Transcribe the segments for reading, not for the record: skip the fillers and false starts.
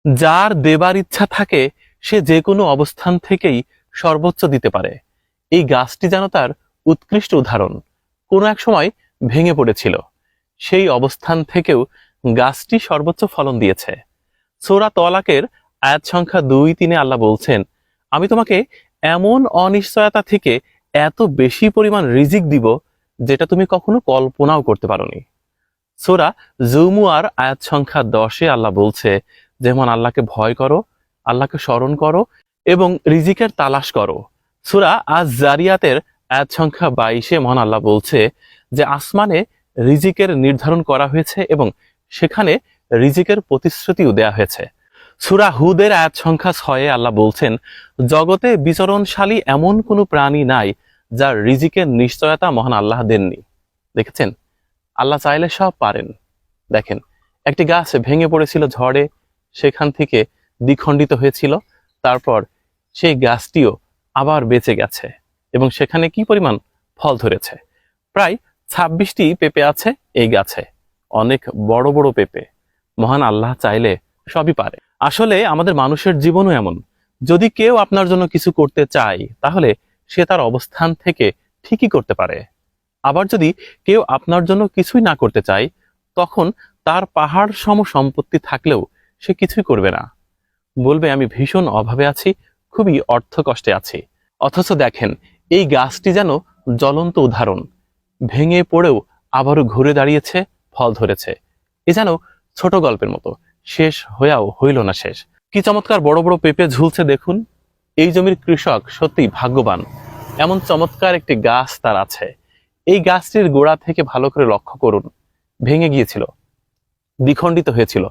যার দেবার ইচ্ছা থাকে সে যে কোনো অবস্থান থেকেই সর্বোচ্চ দিতে পারে। এই গাছটি যেন তার উৎকৃষ্ট উদাহরণ। কোনো এক সময় ভেঙে পড়েছিল, সেই অবস্থান থেকেও গাছটি সর্বোচ্চ ফলন দিয়েছে। সূরা তলাকের আয়াত সংখ্যা 2-3 আল্লাহ বলছেন, আমি তোমাকে এমন অনিশ্চয়তা থেকে এত বেশি পরিমাণ রিজিক দিব যেটা তুমি কখনো কল্পনাও করতে পারোনি। সূরা জুমুয়ার আয়াত সংখ্যা 10 আল্লাহ বলছে, যেমন আল্লাহকে ভয় করো, আল্লাহকে স্মরণ করো এবং রিজিকের তালাশ করো। সূরা আজ জারিয়াতের আয়াত সংখ্যা 22 মহান আল্লাহ বলছে যে আসমানে রিজিকের নির্ধারণ করা হয়েছে এবং সেখানে রিজিকের প্রতিশ্রুতিও দেয়া হয়েছে। সূরা হুদের আয়াত সংখ্যা 6 আল্লাহ বলছেন, জগতে বিচরণশালী এমন কোনো প্রাণী নাই যার রিজিকের নিশ্চয়তা মহান আল্লাহ দেননি। দেখেছেন, আল্লাহ চাইলে সব পারেন। দেখেন, একটি গাছ ভেঙে পড়েছিল ঝড়ে, সেখান থেকে দ্বিখণ্ডিত হয়েছিল, তারপর সেই গাছটিও আবার বেঁচে গেছে এবং সেখানে কি পরিমাণ ফল ধরেছে। প্রায় 26টি পেঁপে আছে এই গাছে, অনেক বড় বড় পেঁপে। মহান আল্লাহ চাইলে সবই পারে। আসলে আমাদের মানুষের জীবনও এমন, যদি কেউ আপনার জন্য কিছু করতে চায় তাহলে সে তার অবস্থান থেকে ঠিকই করতে পারে। আবার যদি কেউ আপনার জন্য কিছুই না করতে চায়, তখন তার পাহাড় সম সম্পত্তি থাকলেও সে কিছুই করবে না, বলবে আমি ভীষণ অভাবে আছি, খুবই অর্থ কষ্টে আছি। অথচ দেখেন, এই গাছটি যেন জ্বলন্ত উদাহরণ। ভেঙে পড়েও আবারও ঘুরে দাঁড়িয়েছে, ফল ধরেছে। এ যেন ছোট গল্পের মতো, শেষ হয়েও হইল না শেষ। কি চমৎকার বড় বড় পেঁপে ঝুলছে দেখুন। এই জমির কৃষক সত্যি ভাগ্যবান, এমন চমৎকার একটি গাছ তার আছে। এই গাছটির গোড়া থেকে ভালো করে লক্ষ্য করুন, ভেঙে গিয়েছিল, দ্বিখণ্ডিত হয়েছিল,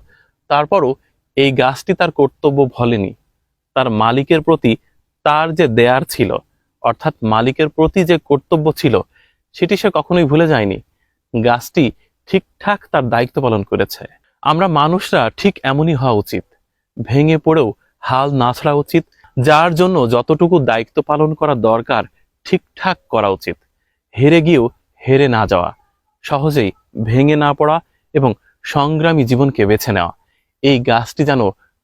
তারপরও এই গাছটি তার কর্তব্য ভোলেনি। তার মালিকের প্রতি তার যে দেয়ার ছিল, অর্থাৎ মালিকের প্রতি যে কর্তব্য ছিল, সেটি সে কখনোই ভুলে যায়নি। গাছটি ঠিকঠাক তার দায়িত্ব পালন করেছে। আমরা মানুষরা ঠিক এমনই হওয়া উচিত, ভেঙে পড়েও হাল না ছাড়া উচিত। যার জন্য যতটুকু দায়িত্ব পালন করা দরকার ঠিকঠাক করা উচিত। হেরে গিয়েও হেরে না যাওয়া, সহজেই ভেঙে না পড়া এবং সংগ্রামী জীবনকে বেছে নেওয়া। এই গাছটি যেন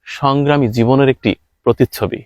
সংগ্রামী জীবনের একটি প্রতিচ্ছবি।